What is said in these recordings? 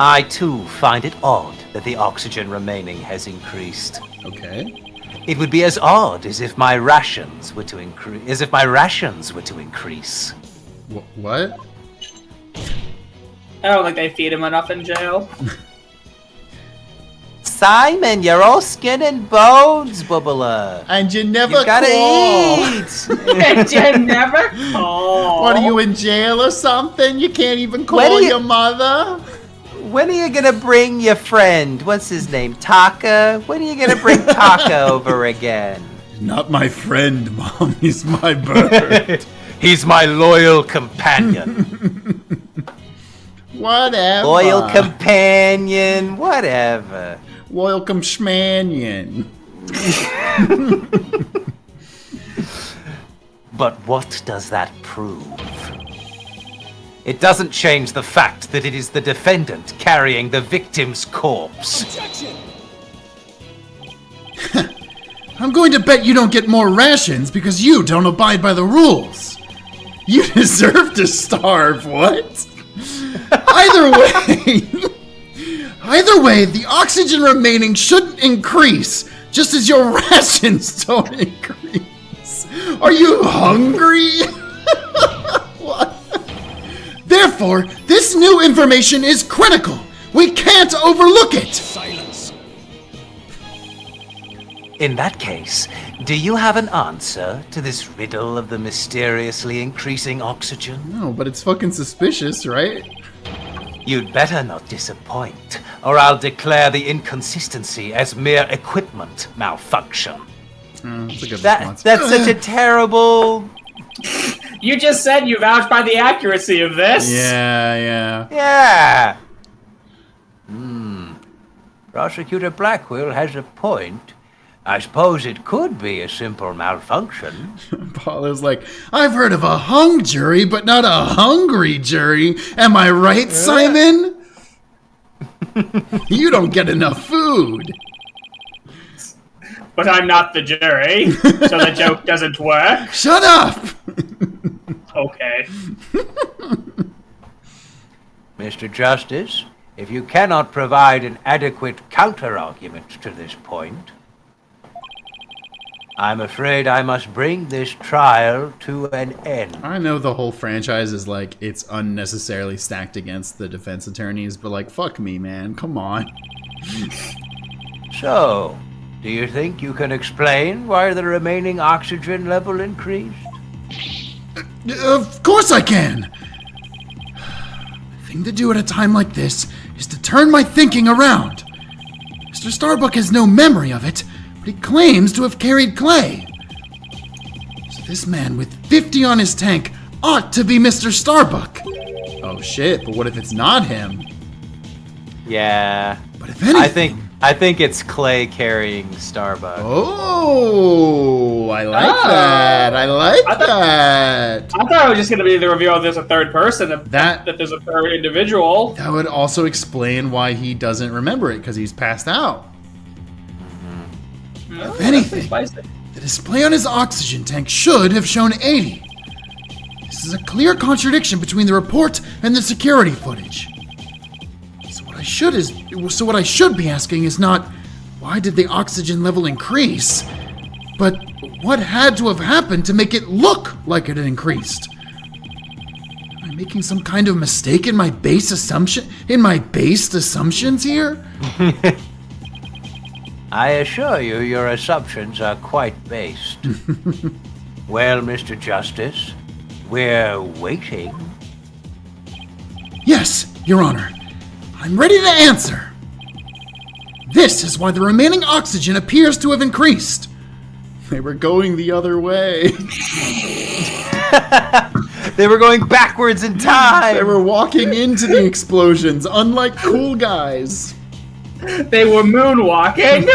I too find it odd that the oxygen remaining has increased. Okay. It would be as odd as if my rations were to increase. What? I don't think they feed him enough in jail. Simon, you're all skin and bones, Bubbler. And you never You gotta call. eat. And you never call. What, are you in jail or something? You can't even call your mother? When are you gonna bring your friend? What's his name? Taka? When are you gonna bring Taka over again? Not my friend, Mom. He's my bird. He's my loyal companion. Whatever. Loyal companion, whatever. Loyal companion. But what does that prove? It doesn't change the fact that it is the defendant carrying the victim's corpse. Objection! I'm going to bet you don't get more rations because you don't abide by the rules. You deserve to starve, what? Either way, the oxygen remaining shouldn't increase, just as your rations don't increase. Are you hungry? What? Therefore, this new information is critical. We can't overlook it. Silence. In that case, do you have an answer to this riddle of the mysteriously increasing oxygen? No, but it's fucking suspicious, right? You'd better not disappoint, or I'll declare the inconsistency as mere equipment malfunction. That's a good That's response. such a terrible... You just said you vouched by the accuracy of this. Yeah. Yeah! Prosecutor Blackwell has a point. I suppose it could be a simple malfunction. Paulo's like, I've heard of a hung jury, but not a hungry jury. Am I right, Simon? You don't get enough food. But I'm not the jury, so the joke doesn't work. Shut up! Okay. Mr. Justice, if you cannot provide an adequate counter-argument to this point, I'm afraid I must bring this trial to an end. I know the whole franchise is like, it's unnecessarily stacked against the defense attorneys, but like, fuck me, man. Come on. So, do you think you can explain why the remaining oxygen level increased? Of course I can! The thing to do at a time like this is to turn my thinking around. Mr. Starbuck has no memory of it, but he claims to have carried clay. So this man with 50 on his tank ought to be Mr. Starbuck. Oh shit, but what if it's not him? Yeah. But if anything... I think it's Clay carrying Starbuck. Oh, I like that. I like that. I thought it was just going to be the reveal that there's a third person, that there's a third individual. That would also explain why he doesn't remember it, because he's passed out. If anything, the display on his oxygen tank should have shown 80. This is a clear contradiction between the report and the security footage. So what I should be asking is not, why did the oxygen level increase? But what had to have happened to make it look like it had increased? Am I making some kind of mistake in my based assumptions here? I assure you, your assumptions are quite based. Well, Mr. Justice, we're waiting. Yes, Your Honor. I'm ready to answer. This is why the remaining oxygen appears to have increased. They were going the other way. They were going backwards in time. They were walking into the explosions, unlike cool guys. They were moonwalking.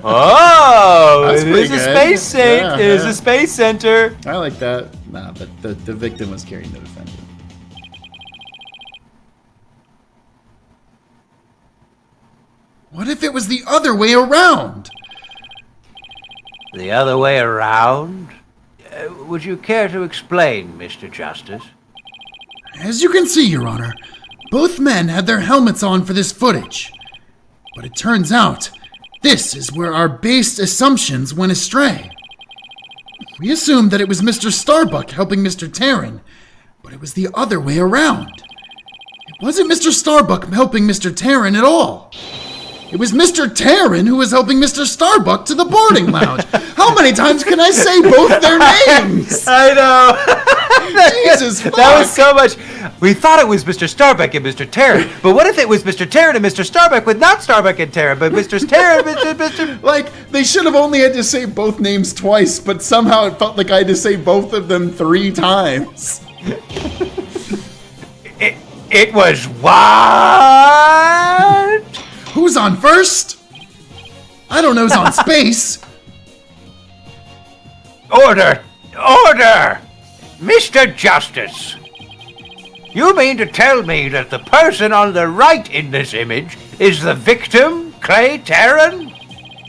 Oh, That's it pretty is a good. space center. It is Yeah. a space center. I like that. Nah, but the victim was carrying the defendant. What if it was the other way around? The other way around? Would you care to explain, Mr. Justice? As you can see, Your Honor, Both men had their helmets on for this footage. But it turns out, this is where our based assumptions went astray. We assumed that it was Mr. Starbuck helping Mr. Terran, but it was the other way around. It wasn't Mr. Starbuck helping Mr. Terran at all. It was Mr. Terran who was helping Mr. Starbuck to the boarding lounge. How many times can I say both their names? I know. Jesus fuck. That was so much. We thought it was Mr. Starbuck and Mr. Terran, but what if it was Mr. Terran and Mr. Starbuck with not Starbuck and Terran, but Mr. Terran, Mr. Like, they should have only had to say both names twice, but somehow it felt like I had to say both of them 3 times. It was what? Who's on first? I don't know who's on space. Order! Order! Mr. Justice! You mean to tell me that the person on the right in this image is the victim, Clay Terran?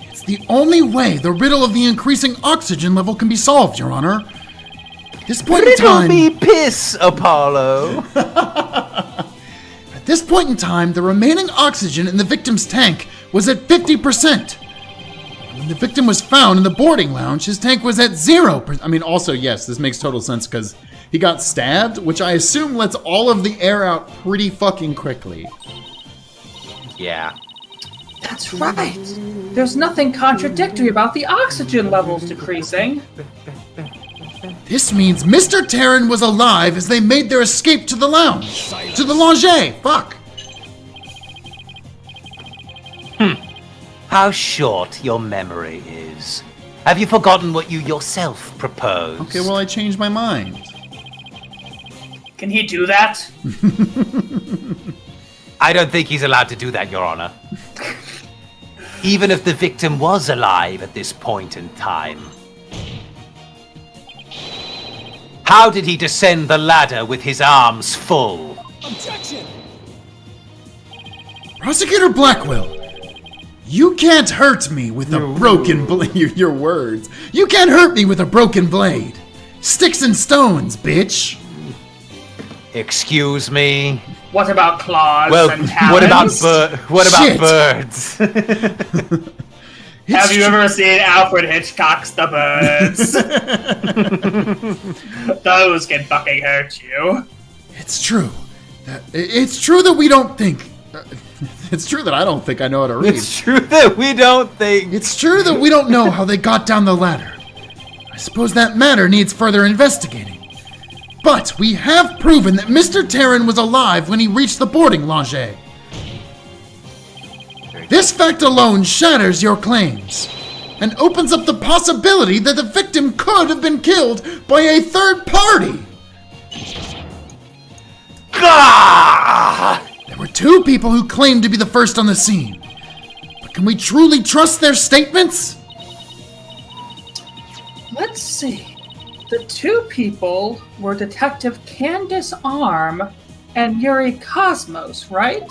It's the only way the riddle of the increasing oxygen level can be solved, Your Honor. At this point in time... Riddle me piss, Apollo. At this point in time, the remaining oxygen in the victim's tank was at 50%. When the victim was found in the boarding lounge, his tank was at 0%. I mean, also, yes, this makes total sense because he got stabbed, which I assume lets all of the air out pretty fucking quickly. Yeah. That's right. There's nothing contradictory about the oxygen levels decreasing. This means Mr. Terran was alive as they made their escape to the lounge. To the lounge. Fuck. How short your memory is. Have you forgotten what you yourself proposed? Okay, well, I changed my mind. Can he do that? I don't think he's allowed to do that, Your Honor. Even if the victim was alive at this point in time. How did he descend the ladder with his arms full? Objection! Prosecutor Blackwell, you can't hurt me with a broken blade. Your words. You can't hurt me with a broken blade. Sticks and stones, bitch. Excuse me? What about claws Well, and talons? what about Shit. birds? Have you ever seen Alfred Hitchcock's The Birds? Those can fucking hurt you. It's true. It's true that we don't think. It's true that I don't think I know how to read. It's true that we don't think. It's true that we don't know how they got down the ladder. I suppose that matter needs further investigating. But we have proven that Mr. Terran was alive when he reached the boarding lounge. This fact alone shatters your claims and opens up the possibility that the victim could have been killed by a third party. Gah! There were 2 people who claimed to be the first on the scene. But can we truly trust their statements? Let's see. The 2 people were Detective Candace Arm and Yuri Cosmos, right?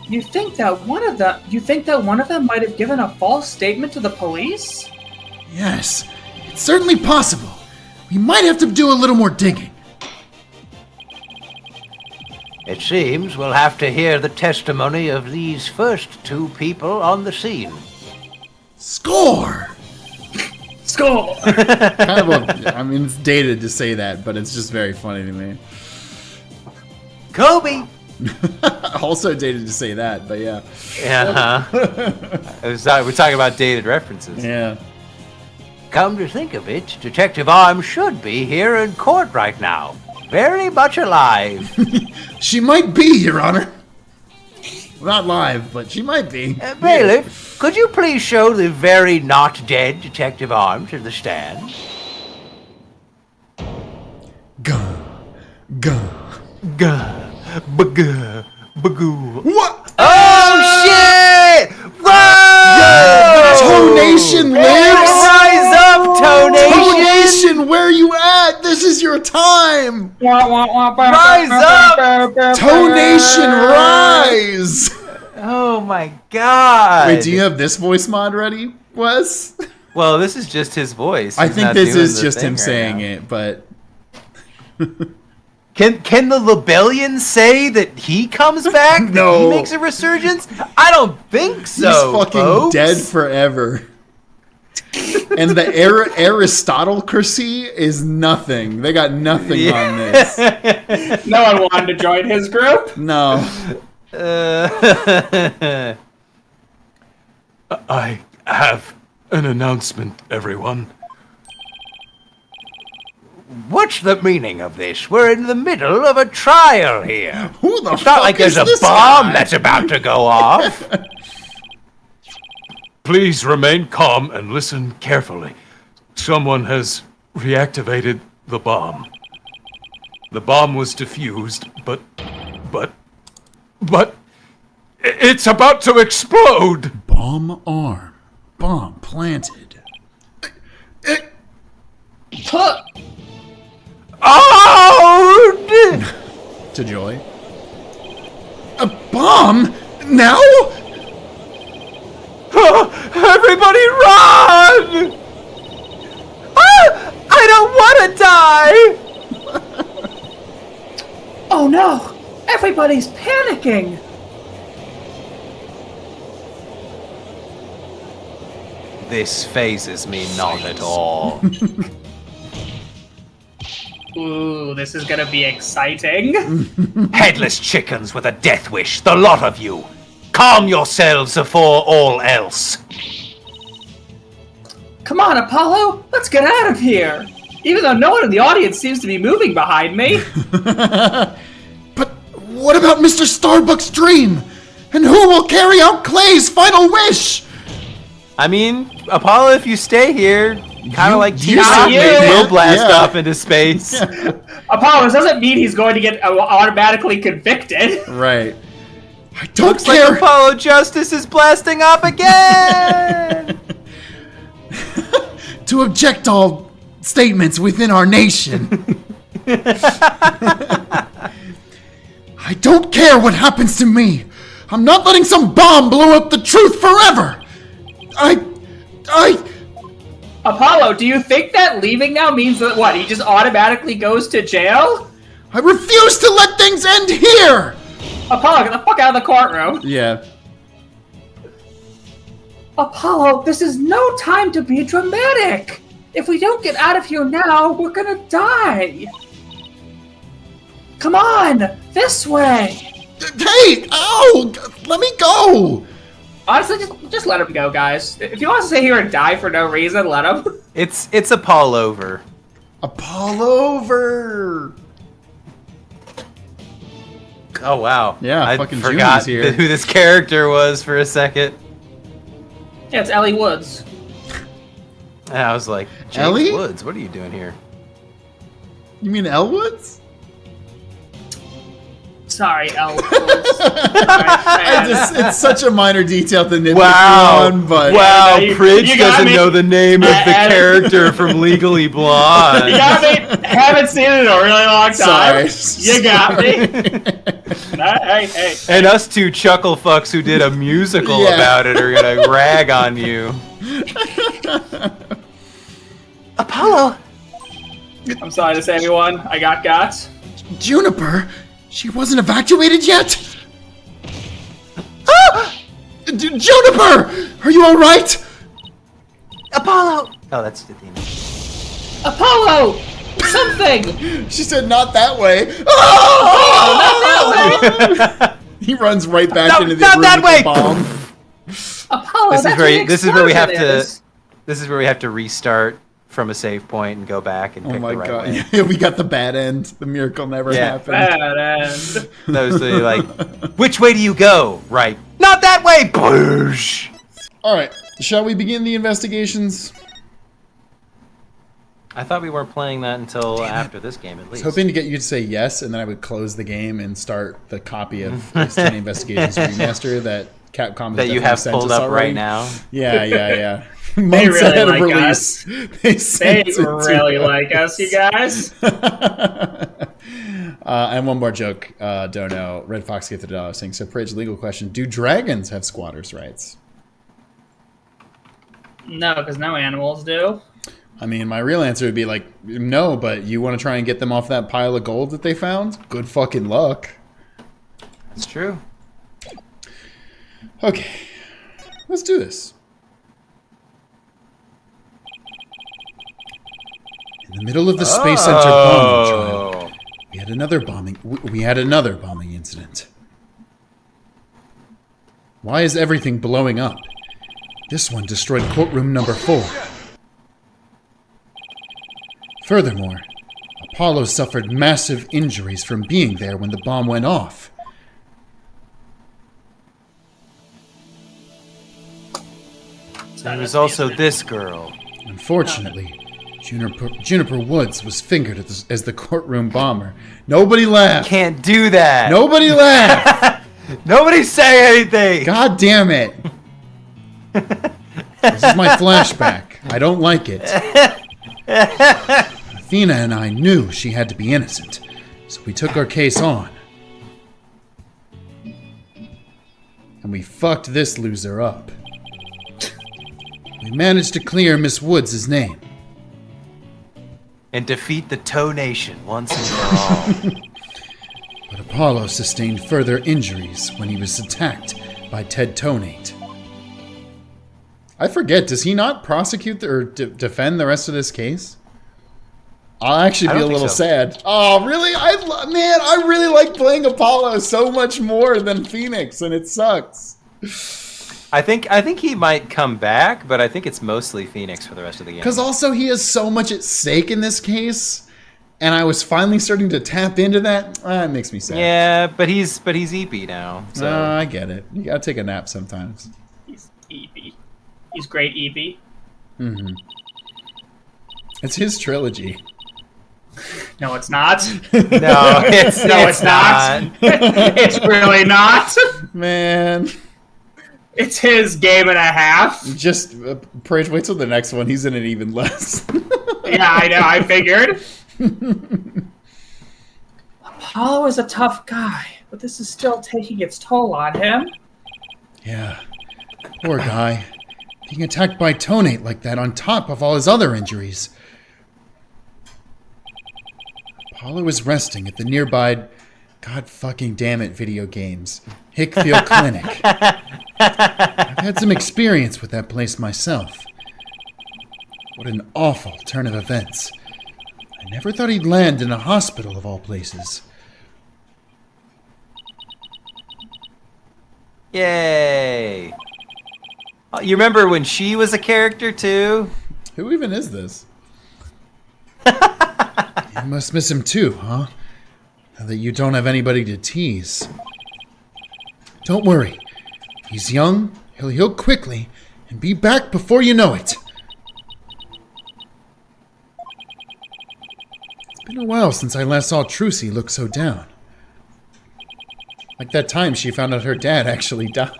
You think that one of them might have given a false statement to the police? Yes, it's certainly possible. We might have to do a little more digging. It seems we'll have to hear the testimony of these first 2 people on the scene. Score! Score! I mean, it's dated to say that, but it's just very funny to me. Kobe! Also dated to say that, but yeah. Yeah, we're talking about dated references. Yeah. Come to think of it, Detective Arm should be here in court right now. Very much alive. She might be, Your Honor. Not live, but she might be. Bailiff, could you please show the very not dead Detective Arm to the stand? Gah. Gah. Gah. Bagoo. Bagoo. What? Oh, shit! Whoa! Toe Nation lives! Rise up, Toe Nation! Toe Nation, where are you at? This is your time! Rise up! Toe Nation, rise! Oh my god! Wait, do you have this voice mod ready, Wes? Well, this is just his voice. I He's think not this doing is the just thing him right saying now. it, but... Can the Lebellian say that he comes back? No. That he makes a resurgence? I don't think so. He's fucking folks. dead forever. And the aristocracy is nothing. They got nothing on this. No one wanted to join his group. No. I have an announcement, everyone. What's the meaning of this? We're in the middle of a trial here. Who the It's fuck not like is there's a this bomb guy? that's about to go off. Please remain calm and listen carefully. Someone has reactivated the bomb. The bomb was defused, but it's about to explode! Bomb arm. Bomb planted. Huh. Oh! To Joy. A bomb? Now? Everybody run! Ah, I don't want to die! Oh no! Everybody's panicking! This phases me not at all. Ooh, this is gonna be exciting. Headless chickens with a death wish, the lot of you. Calm yourselves afore all else. Come on, Apollo! Let's get out of here! Even though no one in the audience seems to be moving behind me. But what about Mr. Starbuck's dream? And who will carry out Clay's final wish? I mean, Apollo, if you stay here, kind of like you T-Rock, you. will blast Yeah. off into space. Apollo, this doesn't mean he's going to get automatically convicted. Right. I don't Looks like care. Apollo Justice is blasting off again! To object all statements within our nation. I don't care what happens to me. I'm not letting some bomb blow up the truth forever. Apollo, do you think that leaving now means that what? He just automatically goes to jail? I refuse to let things end here. Apollo, get the fuck out of the courtroom. Yeah. Apollo, this is no time to be dramatic! If we don't get out of here now, we're gonna die! Come on! This way! Hey! Ow! Let me go! Honestly, just let him go, guys. If he wants to stay here and die for no reason, let him. It's Apollo over. Apollo-ver. Oh wow. Yeah, I fucking forgot Junie's here. who this character was for a second. Yeah, it's Ellie Woods. And I was like, James Ellie? Woods, what are you doing here? You mean Elwoods? Sorry, Ellie Woods. It's such a minor detail to nitpick Wow. on, but Wow, you Pridge got doesn't me. know the name of the character from Legally Blonde. You got me. Haven't seen it in a really long time. Sorry. You got me. Hey. And us two chuckle fucks who did a musical Yeah. about it are gonna rag on you. Apollo! I'm sorry to say, everyone. I got guts. Juniper, she wasn't evacuated yet? Juniper, are you all right? Apollo! Oh, that's the theme. Apollo! Something! She said, "Not that way." He runs right back No, into the not room that with way! the bomb. Apollo, This is that's where what this is where we have explosion to is. this is where we have to restart from a save point and go back and Oh pick my the right god! way. Yeah, we got the bad end. The miracle never Yeah. happened. Bad end. Those are like, which way do you go? Right. Not that way! Boosh! All right, shall we begin the investigations? I thought we weren't playing that until after this game, at I least. was hoping to get you to say yes, and then I would close the game and start the copy of Destiny Investigations Remaster that Capcom has that you definitely have sent pulled us up already. right now. Yeah. Months really ahead of like release. They sent They it to really us. like us, you guys. And one more joke, don't know. Red Fox gave the dollar saying, so Pridge, legal question, do dragons have squatters' rights? No, because no animals do. I mean, my real answer would be like, no, but you want to try and get them off that pile of gold that they found? Good fucking luck. It's true. Okay, let's do this. In the middle of the Space Center bombing trial, we had another bombing incident. Why is everything blowing up? This one destroyed courtroom number 4. Furthermore, Apollo suffered massive injuries from being there when the bomb went off. There was also this girl. Unfortunately, Juniper Woods was fingered as the courtroom bomber. Nobody laughed. Can't do that. Nobody laughed. Nobody say anything. God damn it. This is my flashback. I don't like it. Athena and I knew she had to be innocent, so we took our case on. And we fucked this loser up. We managed to clear Miss Woods' name. And defeat the Toe Nation once and for all. But Apollo sustained further injuries when he was attacked by Ted Tonate. I forget, does he not prosecute or defend the rest of this case? I'll actually be a little sad. Oh, really? I really like playing Apollo so much more than Phoenix, and it sucks. I think he might come back, but I think it's mostly Phoenix for the rest of the game. Because also he has so much at stake in this case, and I was finally starting to tap into that. It makes me sad. Yeah, but he's EP now. So I get it. You gotta take a nap sometimes. He's Evie. He's great Evie. Mm-hmm. It's his trilogy. No, it's not. no, it's not. It's really not. Man. It's his game and a half. Just wait till the next one. He's in it even less. Yeah, I know. I figured. Apollo is a tough guy, but this is still taking its toll on him. Yeah. Poor guy. Being attacked by Tonate like that on top of all his other injuries. Apollo is resting at the nearby, God fucking damn it, video games, Hickfield Clinic. I've had some experience with that place myself. What an awful turn of events. I never thought he'd land in a hospital of all places. Yay! You remember when she was a character too? Who even is this? You must miss him too, huh? Now that you don't have anybody to tease. Don't worry. He's young, he'll heal quickly, and be back before you know it. It's been a while since I last saw Trucy look so down. Like that time she found out her dad actually died.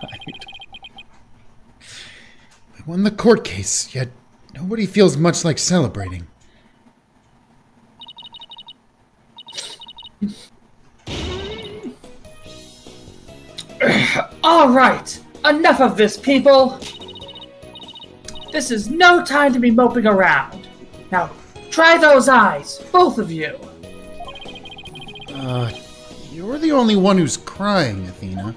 We won the court case, yet nobody feels much like celebrating. All right, enough of this, people. This is no time to be moping around. Now, try those eyes, both of you. You're the only one who's crying, Athena.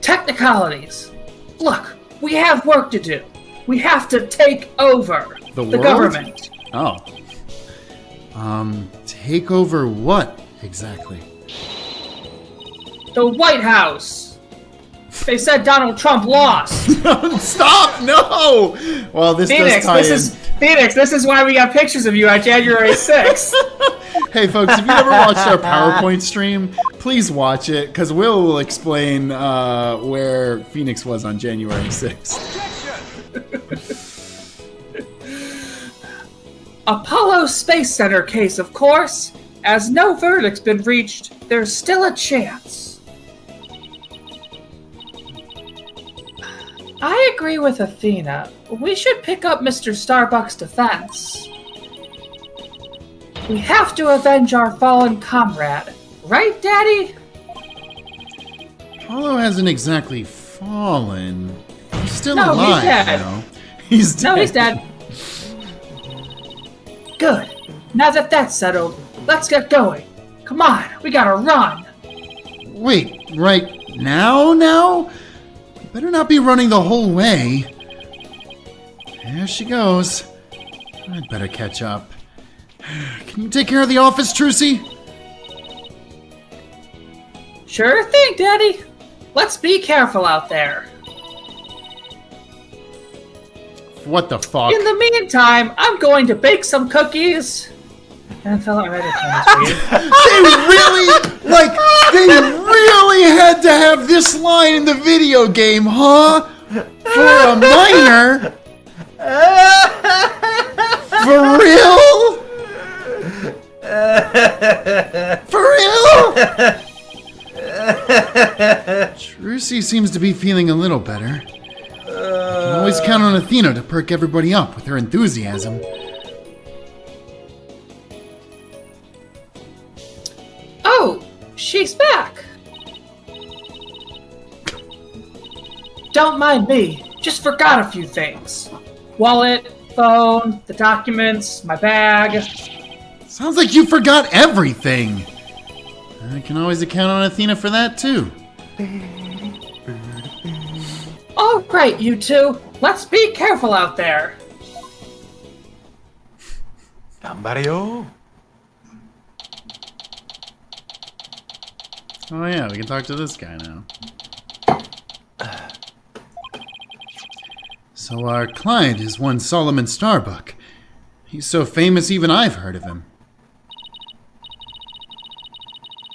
Technicalities. Look, we have work to do. We have to take over The the world? government. Oh. Take over what, exactly? The White House. They said Donald Trump lost. Stop! No! Well, this does tie in. Phoenix, this is why we got pictures of you on January 6th. Hey, folks, if you ever watched our PowerPoint stream, please watch it, because will explain where Phoenix was on January 6th. Apollo Space Center case, of course. As no verdict's been reached, there's still a chance. I agree with Athena. We should pick up Mr. Starbuck's defense. We have to avenge our fallen comrade. Right, Daddy? Apollo hasn't exactly fallen. He's still No, he's alive, dead. you know. He's dead. No, he's dead. Good. Now that that's settled, let's get going. Come on, we gotta run. Wait, right now? You better not be running the whole way. There she goes. I'd better catch up. Can you take care of the office, Trucy? Sure thing, Daddy. Let's be careful out there. What the fuck? In the meantime, I'm going to bake some cookies. And fill out Reddit comments for you. They really had to have this line in the video game, huh? For a minor? For real? For real? Trucy seems to be feeling a little better. I can always count on Athena to perk everybody up with her enthusiasm. Oh, she's back. Don't mind me. Just forgot a few things. Wallet, phone, the documents, my bag. Sounds like you forgot everything. I can always count on Athena for that, too. All right, you two. Let's be careful out there. Gambario. Oh yeah, we can talk to this guy now. So our client is one Solomon Starbuck. He's so famous even I've heard of him.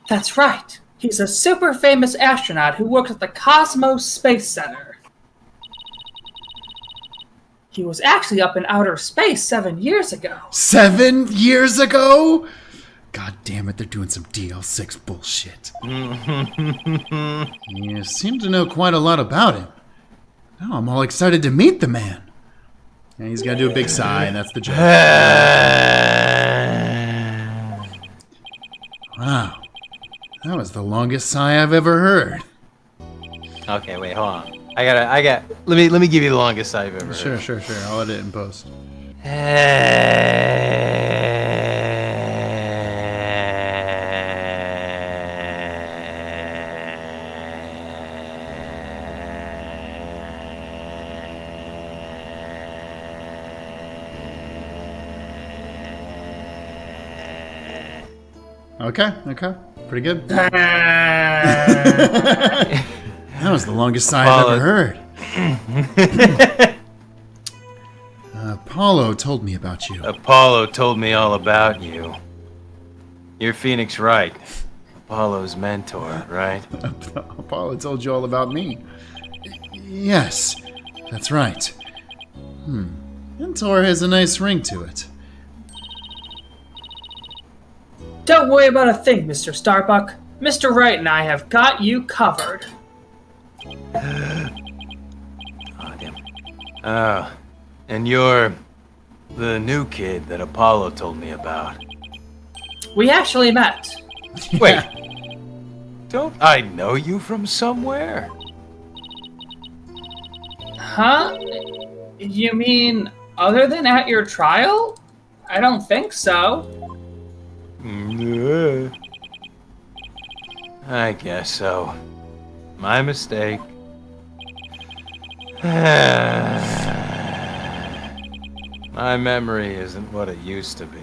That's right. He's a super famous astronaut who works at the Cosmos Space Center. He was actually up in outer space 7 years ago. 7 years ago? God damn it, they're doing some DL6 bullshit. You seem to know quite a lot about him. Now I'm all excited to meet the man. Yeah, he's got to do a big sigh, and that's the joke. Wow. That was the longest sigh I've ever heard. Okay, wait, hold on. Let me give you the longest I've ever heard. Sure. I'll edit it in post. Okay. Pretty good. That was the longest sigh I've ever heard. Apollo told me about you. Apollo told me all about you. You're Phoenix Wright, Apollo's mentor, right? Apollo told you all about me. Yes, that's right. Mentor has a nice ring to it. Don't worry about a thing, Mr. Starbuck. Mr. Wright and I have got you covered. Oh, damn. Oh, and you're the new kid that Apollo told me about. We actually met. Wait, don't I know you from somewhere? Huh? You mean other than at your trial? I don't think so. I guess so. My mistake. My memory isn't what it used to be.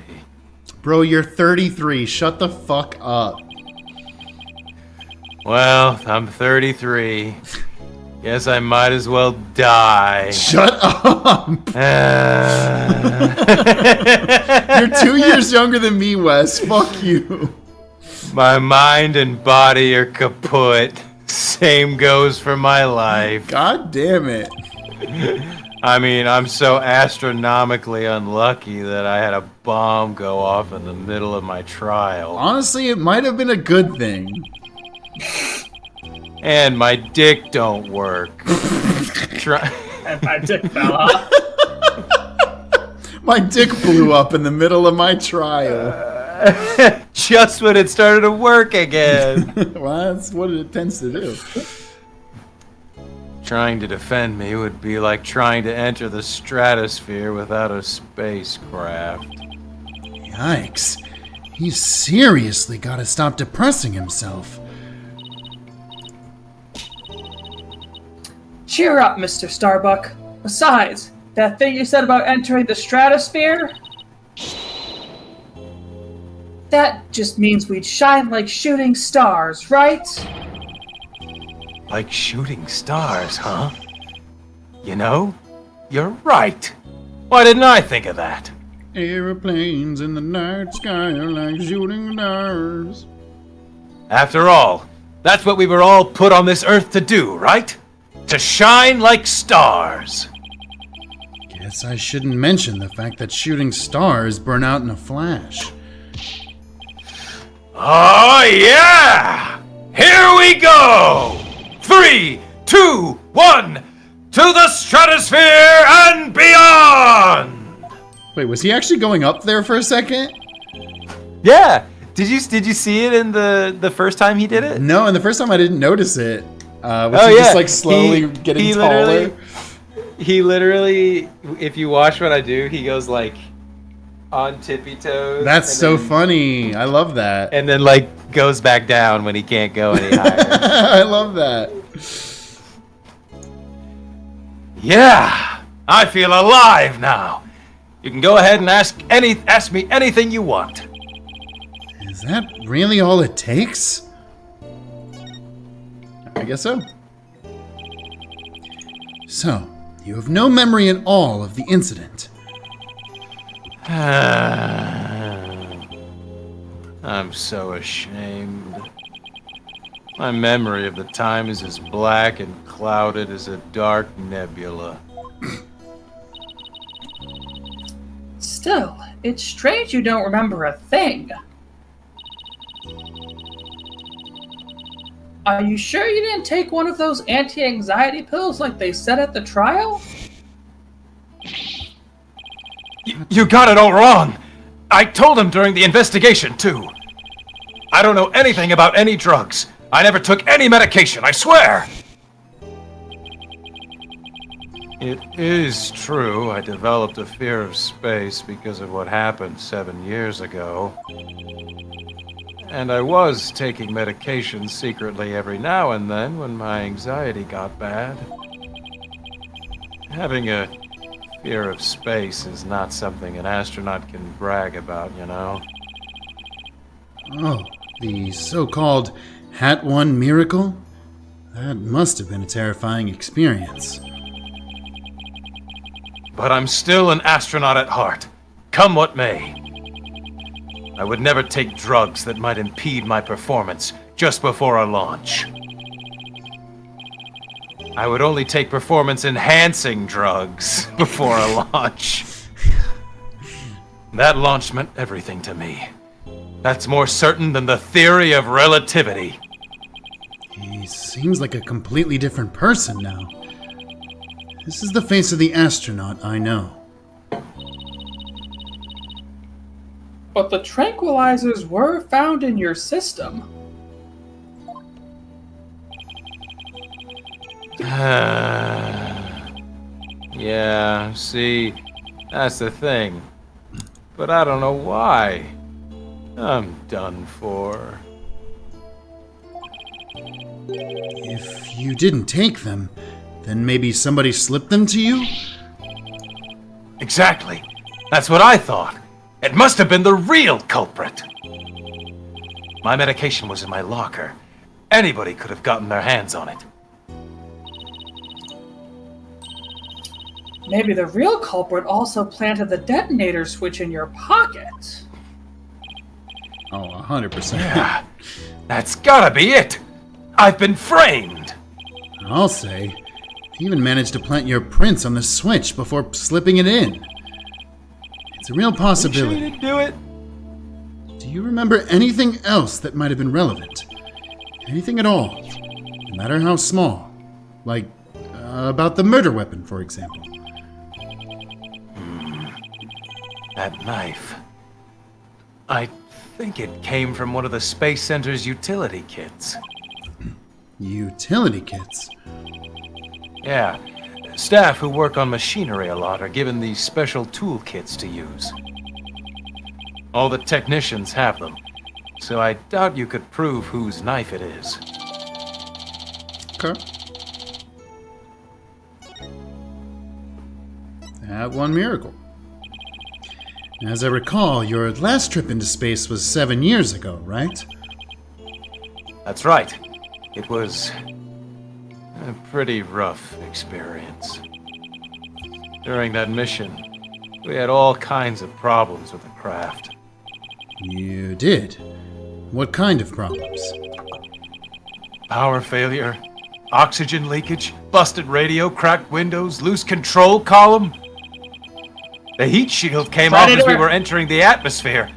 Bro, you're 33. Shut the fuck up. Well, I'm 33. Guess I might as well die. Shut up. You're 2 years younger than me, Wes. Fuck you. My mind and body are kaput. Same goes for my life. God damn it. I mean, I'm so astronomically unlucky that I had a bomb go off in the middle of my trial. Honestly, it might have been a good thing. And my dick don't work. And my dick fell off. My dick blew up in the middle of my trial. Just when it started to work again. Well, that's what it tends to do. Trying to defend me would be like trying to enter the stratosphere without a spacecraft. Yikes. He's seriously gotta stop depressing himself. Cheer up, Mr. Starbuck. Besides, that thing you said about entering the stratosphere? That just means we'd shine like shooting stars, right? Like shooting stars, huh? You know, you're right. Why didn't I think of that? Aeroplanes in the night sky are like shooting stars. After all, that's what we were all put on this earth to do, right? To shine like stars. Guess I shouldn't mention the fact that shooting stars burn out in a flash. Oh, yeah! Here we go! 3, 2, 1, to the stratosphere and beyond! Wait, was he actually going up there for a second? Yeah! Did you see it in the first time he did it? No, and the first time I didn't notice it. Was he just like slowly getting taller? He literally, if you watch what I do, he goes like on tippy toes. That's so funny. I love that. And then like goes back down when he can't go any higher. I love that. Yeah, I feel alive now. You can go ahead and ask me anything you want. Is that really all it takes? I guess so. So, you have no memory at all of the incident. I'm so ashamed. My memory of the time is as black and clouded as a dark nebula. Still, it's strange you don't remember a thing. Are you sure you didn't take one of those anti-anxiety pills like they said at the trial? You got it all wrong. I told him during the investigation, too. I don't know anything about any drugs. I never took any medication, I swear! It is true I developed a fear of space because of what happened 7 years ago. And I was taking medication secretly every now and then when my anxiety got bad. Having a fear of space is not something an astronaut can brag about, you know? Oh, the so-called Hat 1 miracle? That must have been a terrifying experience. But I'm still an astronaut at heart, come what may. I would never take drugs that might impede my performance just before a launch. I would only take performance-enhancing drugs before a launch. That launch meant everything to me. That's more certain than the theory of relativity. He seems like a completely different person now. This is the face of the astronaut I know. But the tranquilizers were found in your system. Yeah, see, that's the thing. But I don't know why. I'm done for. If you didn't take them, then maybe somebody slipped them to you? Exactly. That's what I thought. It must have been the real culprit. My medication was in my locker. Anybody could have gotten their hands on it. Maybe the real culprit also planted the detonator switch in your pocket. Oh, 100%. Yeah, that's gotta be it. I've been framed. I'll say. He even managed to plant your prints on the switch before slipping it in. It's a real possibility. You sure you didn't do it? Do you remember anything else that might have been relevant? Anything at all, no matter how small. Like, about the murder weapon, for example. That knife. I think it came from one of the Space Center's utility kits. Utility kits? Yeah. Staff who work on machinery a lot are given these special toolkits to use. All the technicians have them, so I doubt you could prove whose knife it is. Okay. That one miracle. As I recall, your last trip into space was 7 years ago, right? That's right. It was a pretty rough experience. During that mission, we had all kinds of problems with the craft. You did? What kind of problems? Power failure, oxygen leakage, busted radio, cracked windows, loose control column. The heat shield came off as we were entering the atmosphere.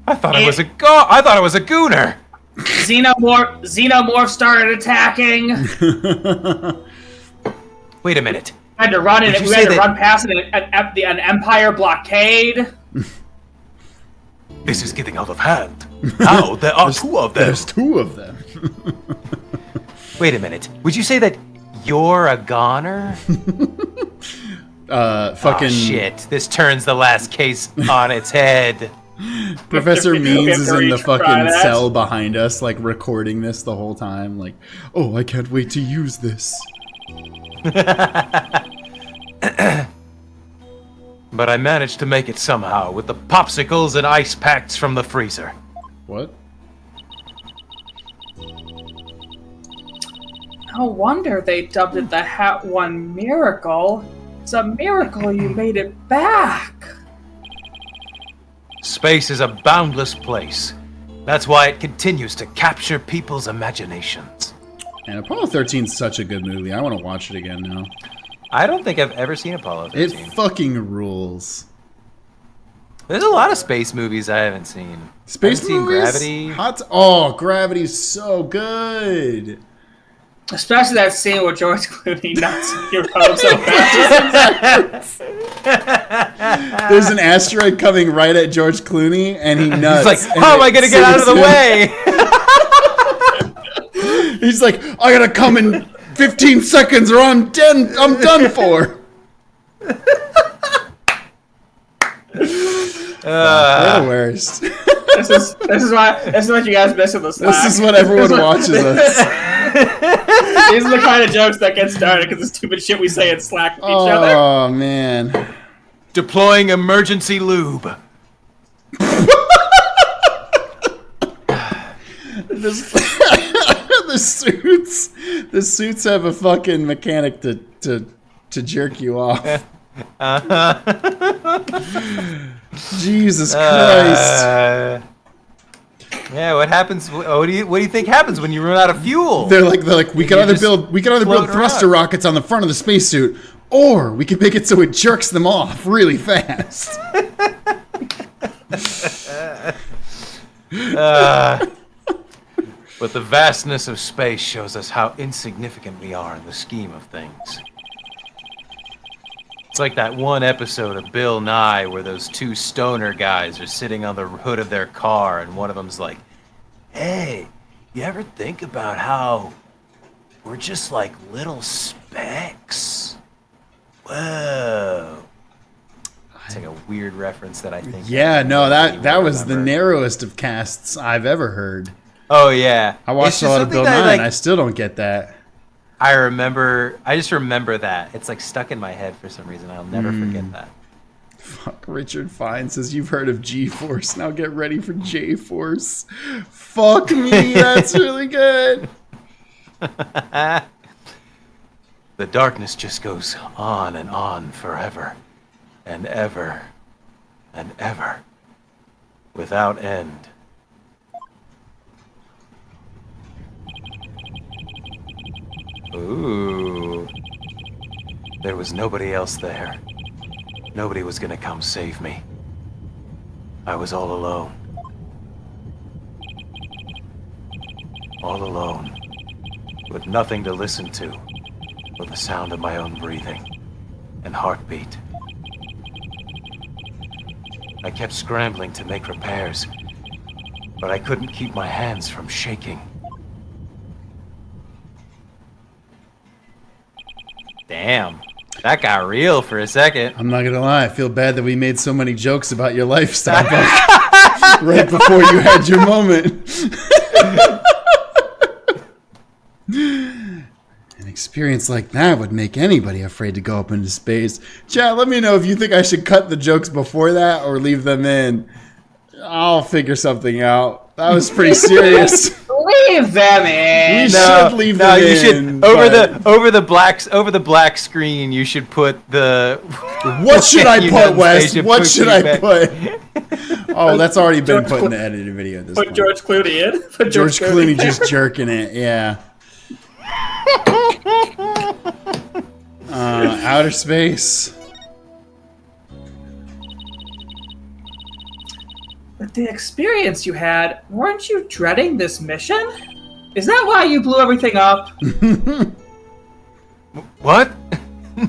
I thought it was a gooner. Xenomorph started attacking. Wait a minute. We had to run past an Empire blockade. This is getting out of hand. Now there are two of them. There's two of them. Wait a minute. Would you say that you're a goner? Fucking... Oh, shit. This turns the last case on its head. Professor Means is in the fucking that. cell behind us, like, recording this the whole time. Like, oh, I can't wait to use this. But I managed to make it somehow, with the popsicles and ice packs from the freezer. What? No wonder they dubbed it the Hat One Miracle. It's a miracle you made it back. Space is a boundless place. That's why it continues to capture people's imaginations. And Apollo 13 is such a good movie. I want to watch it again now. I don't think I've ever seen Apollo 13. It fucking rules. There's a lot of space movies I haven't seen. Space I haven't movies? seen Gravity. Gravity's so good. Especially that scene with George Clooney nuts your hopes so fast. There's an asteroid coming right at George Clooney, and he nuts. He's like, how am I going to get out of the way? He's like, I gotta come in 15 seconds or I'm done for. They're the worst. This is what you guys miss in the Slack. This is what everyone watches us. These are the kind of jokes that get started because the stupid shit we say in Slack with each other. Oh man. Deploying emergency lube. The suits have a fucking mechanic to jerk you off. Jesus Christ. Yeah, what happens? What do you think happens when you run out of fuel? They're like we can either build thruster rockets on the front of the spacesuit, or we can make it so it jerks them off really fast. But the vastness of space shows us how insignificant we are in the scheme of things. It's like that one episode of Bill Nye where those two stoner guys are sitting on the hood of their car and one of them's like, hey, you ever think about how we're just like little specks? Whoa. It's like a weird reference that I think... Yeah, no, that was the narrowest of casts I've ever heard. Oh, yeah. I watched a lot of Bill Nye, and I still don't get that. I just remember that. It's like stuck in my head for some reason. I'll never forget that. Fuck, Richard Fine says, you've heard of G-Force. Now get ready for J-Force. Fuck me, that's really good. The darkness just goes on and on forever and ever and ever without end. Ooh. There was nobody else there. Nobody was gonna come save me. I was all alone. All alone. With nothing to listen to but the sound of my own breathing and heartbeat. I kept scrambling to make repairs, but I couldn't keep my hands from shaking. Damn. That got real for a second. I'm not gonna lie, I feel bad that we made so many jokes about your life, Starbuck, right before you had your moment. An experience like that would make anybody afraid to go up into space. Chat, let me know if you think I should cut the jokes before that or leave them in. I'll figure something out. That was pretty serious. Leave them in. We should leave them you in. should over the black screen. You should put the. What should I put, United Wes? States What of should I Cookie put? Oh, that's already been put in the edited video at this Put point. George Clooney in. Put George Clooney just jerking it, yeah. Outer space. With the experience you had, weren't you dreading this mission? Is that why you blew everything up? What?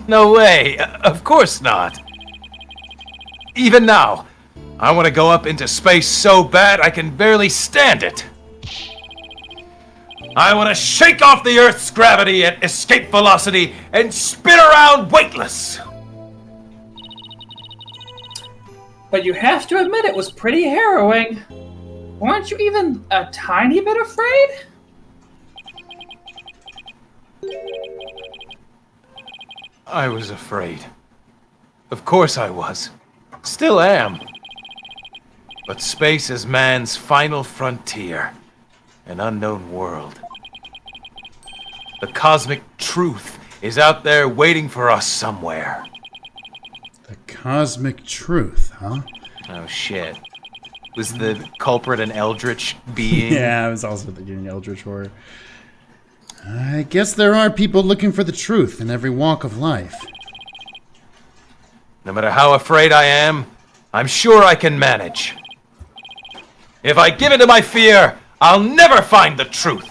No way. Of course not. Even now, I want to go up into space so bad I can barely stand it. I want to shake off the Earth's gravity at escape velocity and spin around weightless. But you have to admit it was pretty harrowing. Weren't you even a tiny bit afraid? I was afraid. Of course I was. Still am. But space is man's final frontier. An unknown world. The cosmic truth is out there waiting for us somewhere. The cosmic truth, huh? Oh shit. Was the culprit an eldritch being? Yeah, I was also thinking Eldritch Horror. I guess there are people looking for the truth in every walk of life. No matter how afraid I am, I'm sure I can manage. If I give in to my fear, I'll never find the truth.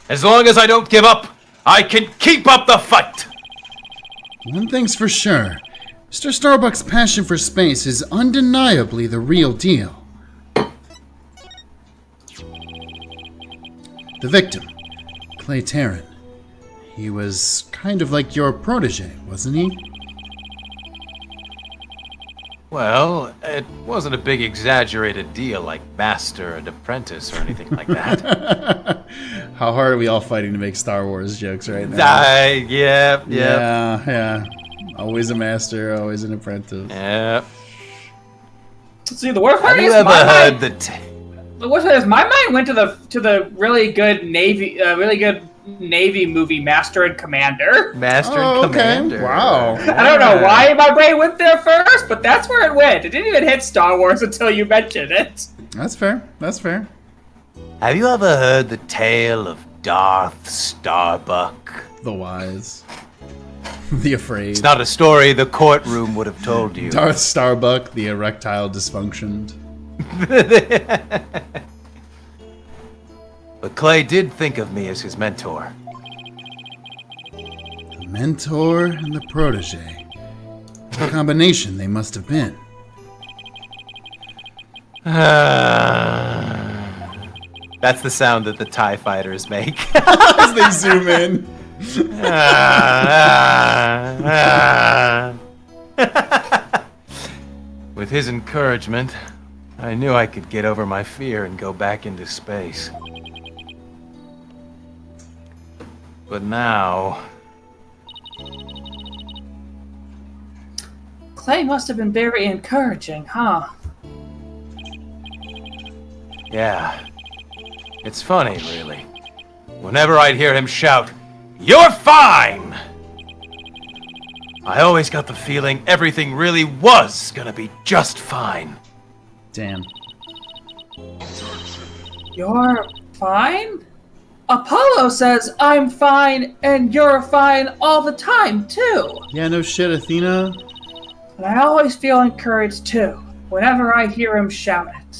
As long as I don't give up, I can keep up the fight. One thing's for sure. Mr. Starbuck's passion for space is undeniably the real deal. The victim, Clay Terran. He was kind of like your protege, wasn't he? Well, it wasn't a big exaggerated deal like master and apprentice or anything like that. How hard are we all fighting to make Star Wars jokes right now? Yeah. Always a master, always an apprentice. Yeah. See, the worst part Have is you ever my heard mind. the The worst part is my mind went to the really good Navy movie Master and Commander. Master Oh, and okay. Commander. Wow. I don't know why my brain went there first, but that's where it went. It didn't even hit Star Wars until you mentioned it. That's fair. That's fair. Have you ever heard the tale of Darth Starbuck? The wise. The afraid. It's not a story the courtroom would have told you. Darth Starbuck, the erectile dysfunctioned. But Clay did think of me as his mentor. The mentor and the protege. What a combination they must have been. That's the sound that the TIE fighters make. As they zoom in. With his encouragement, I knew I could get over my fear and go back into space. But now, Clay must have been very encouraging, huh? yeah, it's funny, really. Whenever I'd hear him shout, "You're fine!" I always got the feeling everything really was gonna be just fine. Damn. You're fine? Apollo says I'm fine and you're fine all the time, too. Yeah, no shit, Athena. And I always feel encouraged, too, whenever I hear him shout it.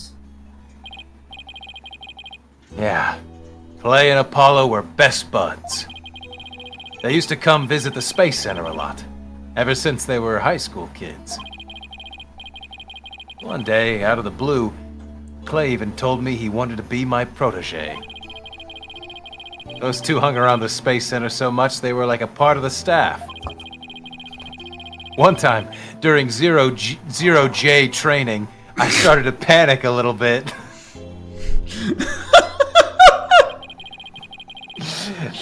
Yeah, Clay and Apollo were best buds. They used to come visit the Space Center a lot, ever since they were high school kids. One day, out of the blue, Clay even told me he wanted to be my protege. Those two hung around the Space Center so much they were like a part of the staff. One time, during Zero J training, I started to panic a little bit.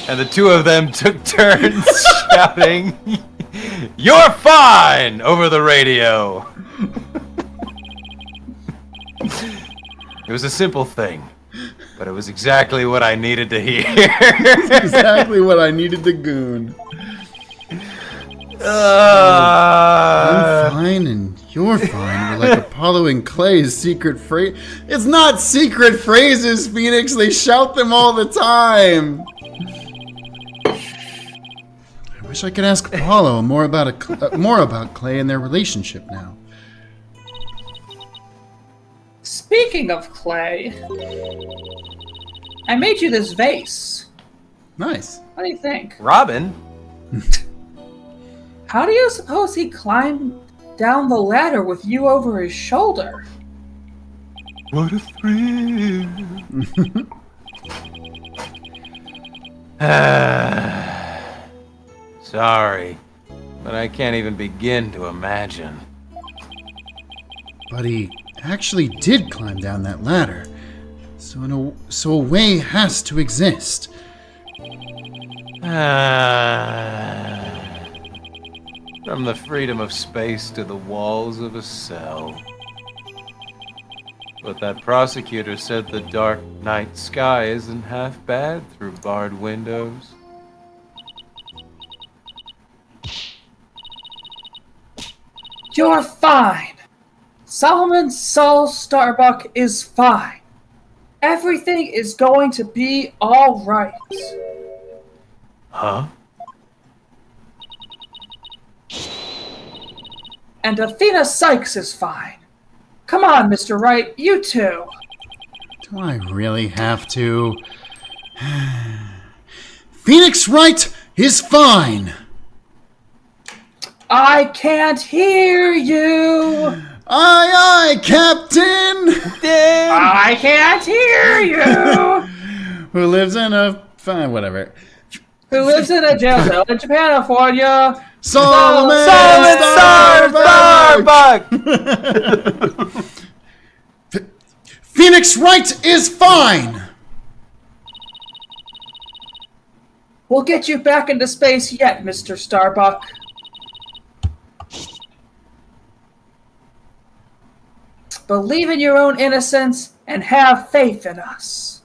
And the two of them took turns shouting, "You're fine!" over the radio. It was a simple thing, but it was exactly what I needed to hear. Exactly what I needed to goon. I'm fine and you're fine. We're like Apollo and Clay's secret phrase. It's not secret phrases, Phoenix. They shout them all the time. I wish I could ask Apollo more about Clay and their relationship now. Speaking of Clay, I made you this vase. Nice. What do you think? Robin? How do you suppose he climbed down the ladder with you over his shoulder? What a thrill. Sorry, but I can't even begin to imagine. But he actually did climb down that ladder. So a way has to exist. From the freedom of space to the walls of a cell. But that prosecutor said the dark night sky isn't half bad through barred windows. You're fine. Solomon Saul Starbuck is fine. Everything is going to be all right. Huh? And Athena Sykes is fine. Come on, Mr. Wright, you too. Do I really have to? Phoenix Wright is fine. I can't hear you. Aye, aye, Captain. I can't hear you. Who lives in a fine, whatever. Who lives in a jail cell in California? Solomon Starbuck! Phoenix Wright is fine. We'll get you back into space yet, Mr. Starbuck. Believe in your own innocence and have faith in us.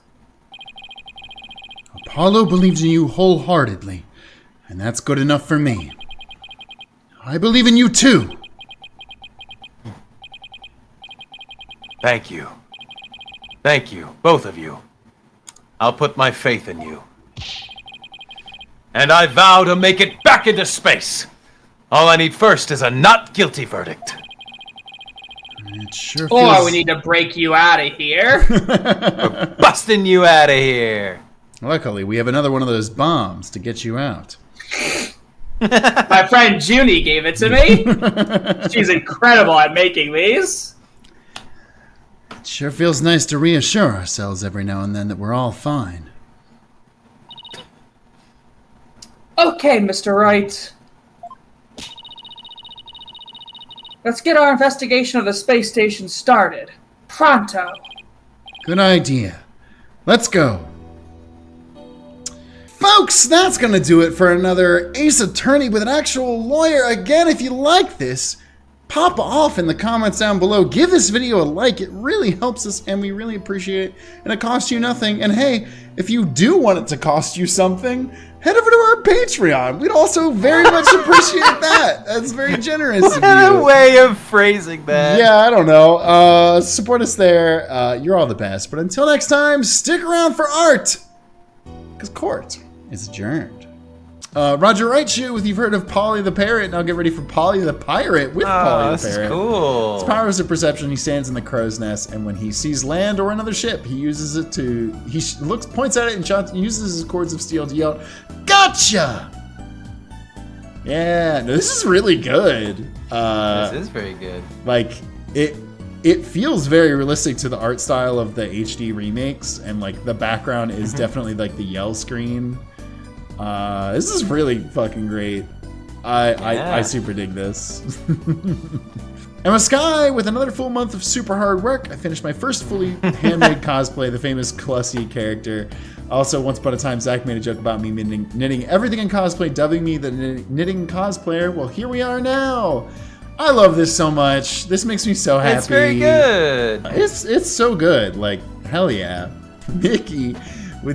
Apollo believes in you wholeheartedly, and that's good enough for me. I believe in you too. Thank you. Thank you, both of you. I'll put my faith in you. And I vow to make it back into space. All I need first is a not guilty verdict. It sure Or feels... we need to break you out of here. Busting you out of here. Luckily, we have another one of those bombs to get you out. My friend Junie gave it to me. She's incredible at making these. It sure feels nice to reassure ourselves every now and then that we're all fine. Okay, Mr. Wright. Let's get our investigation of the space station started. Pronto. Good idea. Let's go. Folks, that's going to do it for another Ace Attorney with an actual lawyer. Again, if you like this, pop off in the comments down below. Give this video a like. It really helps us, and we really appreciate it. And it costs you nothing. And hey, if you do want it to cost you something, head over to our Patreon. We'd also very much appreciate that. That's very generous of you. What a way of phrasing that. Yeah, I don't know. Support us there. You're all the best. But until next time, stick around for art. Because court is adjourned. Roger Wright shoe with you've heard of Polly the Parrot. Now get ready for Polly the Pirate with Polly the this Parrot. is cool. His powers of perception. He stands in the crow's nest, and when he sees land or another ship, he uses it to. He points at it, and uses his cords of steel to yell, "Gotcha!" Yeah, no, this is really good. This is very good. Like it. it feels very realistic to the art style of the HD remakes, and like the background is definitely like the yell screen. This is really fucking great. I super dig this. Emma Sky with another full month of super hard work. I finished my first fully handmade cosplay, the famous Clussy character. Also, once upon a time, Zach made a joke about me knitting everything in cosplay, dubbing me the knitting cosplayer. Well, here we are now. I love this so much. This makes me so happy. It's very good. It's so good. Like, hell yeah. Mickey,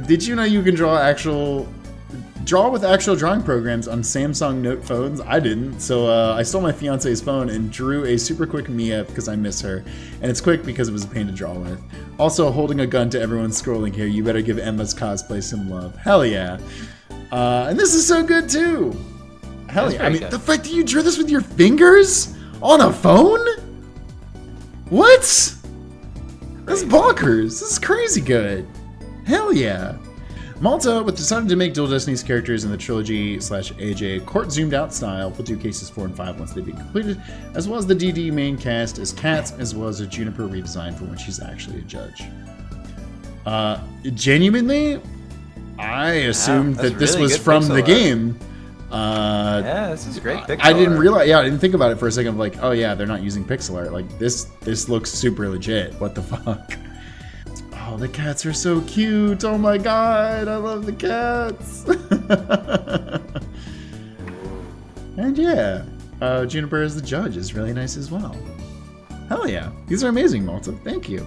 did you know you can draw with actual drawing programs on Samsung Note phones? I didn't. So I stole my fiance's phone and drew a super quick Mia because I miss her. And it's quick because it was a pain to draw with. Also, holding a gun to everyone scrolling here, you better give Emma's cosplay some love. Hell yeah. And this is so good too. Hell yeah. I mean, the fact that you drew this with your fingers on a phone? What? That's bonkers. This is crazy good. Hell yeah. Malta, with deciding to make Dual Destinies characters in the trilogy/AJ court zoomed out style, we'll do cases 4 and 5 once they've been completed, as well as the DD main cast as cats, as well as a Juniper redesign for when she's actually a judge. Genuinely, I assumed that this really was good from pixel the art. game. Yeah, this is great pixel I didn't art. realize. Yeah, I didn't think about it for a second. Of like, oh yeah, they're not using pixel art. Like this looks super legit. What the fuck? Oh, the cats are so cute. Oh my god, I love the cats. And yeah, Juniper as the judge is really nice as well. Hell yeah, these are amazing, Malta. Thank you.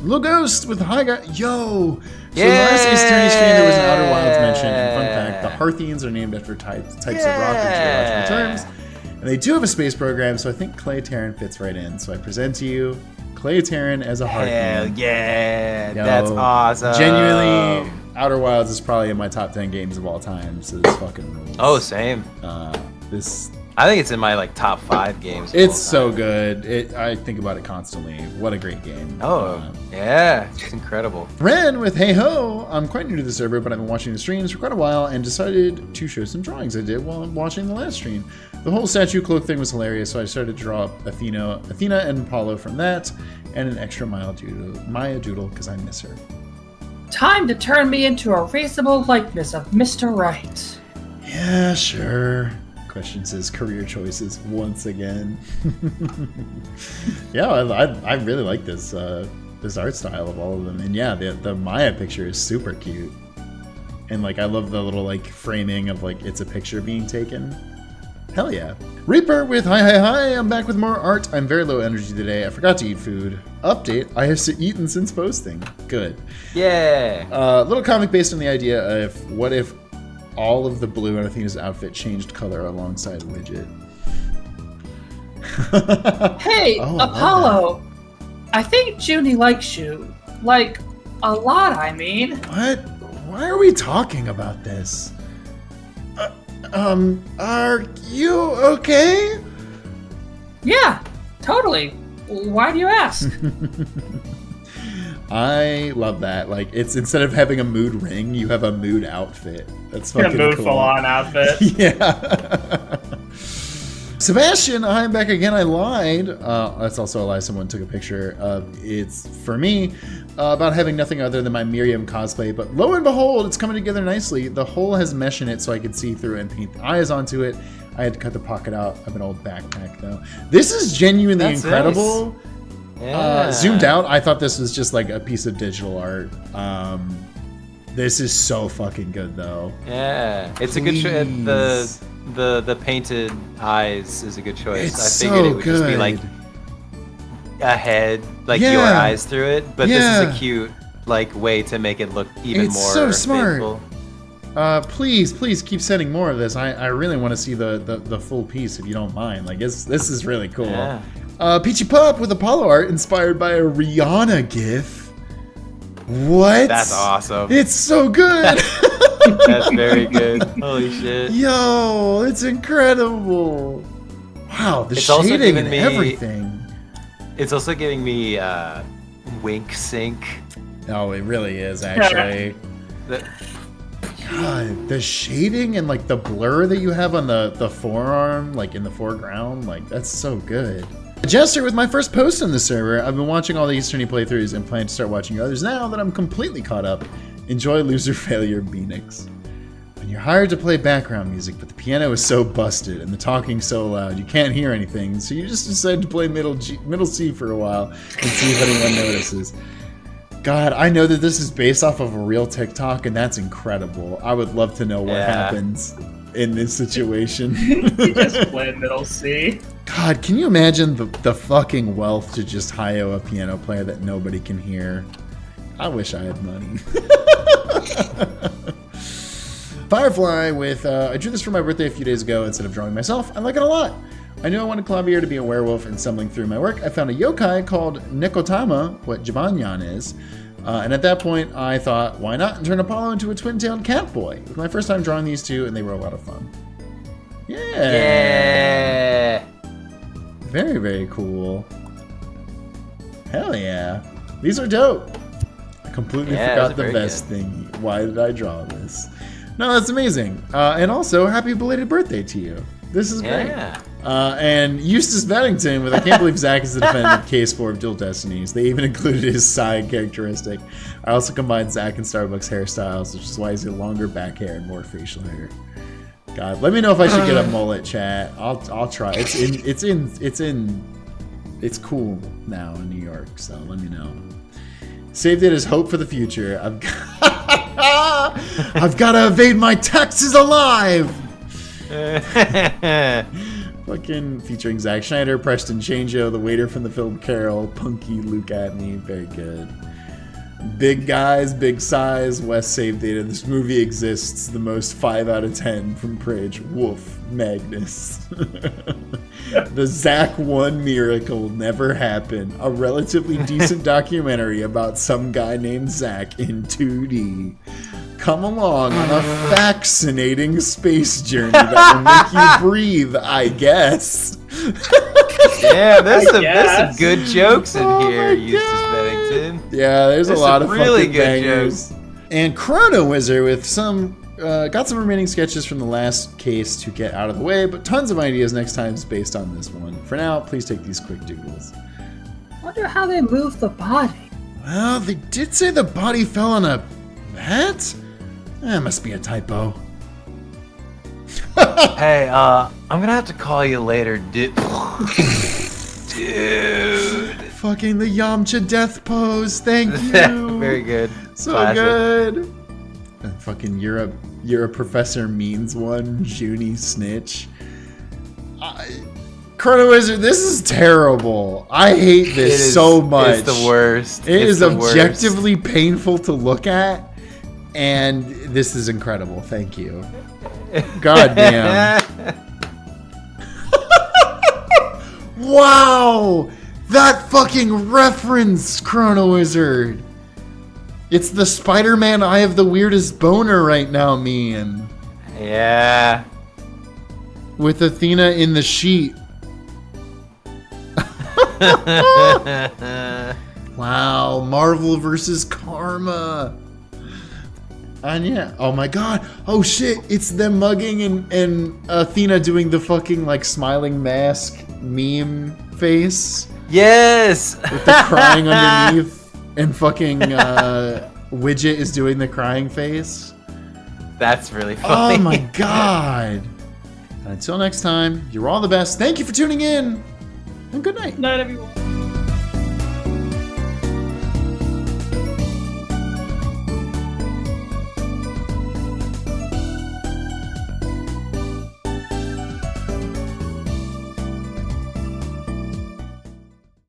Little Ghost with Hi Guy. Yo! So in the last Ace Attorney stream, there was an Outer Wilds mention. And fun fact, the Harthians are named after types of rock in geological terms. And they do have a space program, so I think Clay Terran fits right in. So I present to you Clay Terran as a Harthian. Hell yeah, Yo, that's awesome. Genuinely, Outer Wilds is probably in my top 10 games of all time, so this fucking rules. Oh, same. This... I think it's in my like top 5 games. of It's all so time. good. I think about it constantly. What a great game. Oh, yeah, it's incredible. Ren with Hey Ho. I'm quite new to the server, but I've been watching the streams for quite a while and decided to show some drawings I did while watching the last stream. The whole statue cloak thing was hilarious, so I started to draw up Athena and Apollo from that, and an extra Maya Doodle because I miss her. Time to turn me into a reasonable likeness of Mr. Wright. Yeah, sure. Questions his career choices once again. Yeah, I really like this this art style of all of them, and yeah, the Maya picture is super cute, and like I love the little like framing of like it's a picture being taken. Hell yeah. Reaper with hi, I'm back with more art. I'm very low energy today. I forgot to eat food. Update, I have eaten since posting. Good. Yeah. Little comic based on the idea of what if all of the blue on Athena's outfit changed color alongside Widget. Hey, Oh, I love Apollo! I think Junie likes you. Like, a lot, I mean. What? Why are we talking about this? Are you okay? Yeah, totally. Why do you ask? I love that. Like, it's instead of having a mood ring, you have a mood outfit. That's A fucking mood cool. full-on outfit. Yeah. Sebastian, I'm back again. I lied. That's also a lie. Someone took a picture. It's for me about having nothing other than my Miriam cosplay. But lo and behold, it's coming together nicely. The hole has mesh in it, so I could see through and paint the eyes onto it. I had to cut the pocket out of an old backpack, though. This is genuinely That's incredible. nice. Yeah. Zoomed out, I thought this was just like a piece of digital art. This is so fucking good, though. Yeah, it's a good choice. Please. The painted eyes is a good choice. It's I figured so it would just be good. like a head, like Yeah. your eyes through it. But this Yeah. is a cute like way to make it look even It's more so smart. faithful. Please keep sending more of this. I really want to see the full piece if you don't mind. Like this is really cool. Yeah. Peachy Pup with Apollo art inspired by a Rihanna gif. What? That's awesome. It's so good. That's very good. Holy shit. Yo, it's incredible. Wow, the It's also shading given and me- everything. It's also giving me wink sync. Oh, it really is actually. The- God, the shading and like the blur that you have on the forearm, like in the foreground, like that's so good. Jester, with my first post on the server, I've been watching all the Easterny playthroughs and plan to start watching others now that I'm completely caught up. Enjoy Loser Failure Beanix. When you're hired to play background music, but the piano is so busted and the talking so loud you can't hear anything, so you just decide to play middle C for a while and see if anyone notices. God, I know that this is based off of a real TikTok, and that's incredible. I would love to know what happens in this situation. You just play middle C. God, can you imagine the fucking wealth to just hire a piano player that nobody can hear? I wish I had money. Firefly with, I drew this for my birthday a few days ago instead of drawing myself. I like it a lot. I knew I wanted Clavier to be a werewolf, and stumbling through my work, I found a yokai called Nekotama, what Jibanyan is. And at that point, I thought, why not, and turn Apollo into a twin-tailed cat boy. It was my first time drawing these two, and they were a lot of fun. Yeah! Very, very cool. Hell yeah. These are dope. I completely forgot the best thing. Why did I draw this? No, that's amazing. And also, happy belated birthday to you. This is great. And Eustace Beddington with I can't believe Zach is the defendant of Case 4 of Dual Destinies. They even included his side characteristic. I also combined Zach and Starbuck's hairstyles, which is why he's got longer back hair and more facial hair. God, let me know if I should get a mullet, chat. I'll try. It's cool now in New York, so let me know. Saved it as hope for the future. I've got to evade my taxes alive. Fucking featuring Zack Schneider, Preston Changeo, the waiter from the film Carol, Punky, Luke Atney, very good. Big guys, big size, West save data. This movie exists. The most 5 out of 10 from Pridge. Woof, Magnus. The Zach 1 miracle never happened. A relatively decent documentary about some guy named Zach in 2D. Come along on a fascinating space journey that will make you breathe, I guess. Yeah, there's some good jokes in here, Eustace Bennington. Yeah, there's a lot of really fucking good bangers. jokes. And Chrono Wizard with some, got some remaining sketches from the last case to get out of the way, but tons of ideas next time based on this one. For now, please take these quick doodles. Wonder how they moved the body. Well, they did say the body fell on a mat? That must be a typo. Hey, I'm gonna have to call you later, dude. Fucking the Yamcha death pose, thank you. Very good. So Classic. good. And fucking you're a Professor Means one, Junie Snitch. Chrono Wizard, this is terrible. I hate this so much. It's the worst. It is objectively painful to look at, and this is incredible. Thank you. God damn. Wow! That fucking reference, Chrono Wizard. It's the Spider-Man I have the weirdest boner right now meme. Yeah. With Athena in the sheet. Wow, Marvel versus Karma. And yeah, oh my god, oh shit, it's them mugging and Athena doing the fucking like smiling mask meme face. Yes! With the crying underneath, and fucking Widget is doing the crying face. That's really funny. Oh my god. And until next time, you're all the best. Thank you for tuning in, and good night. Night, everyone.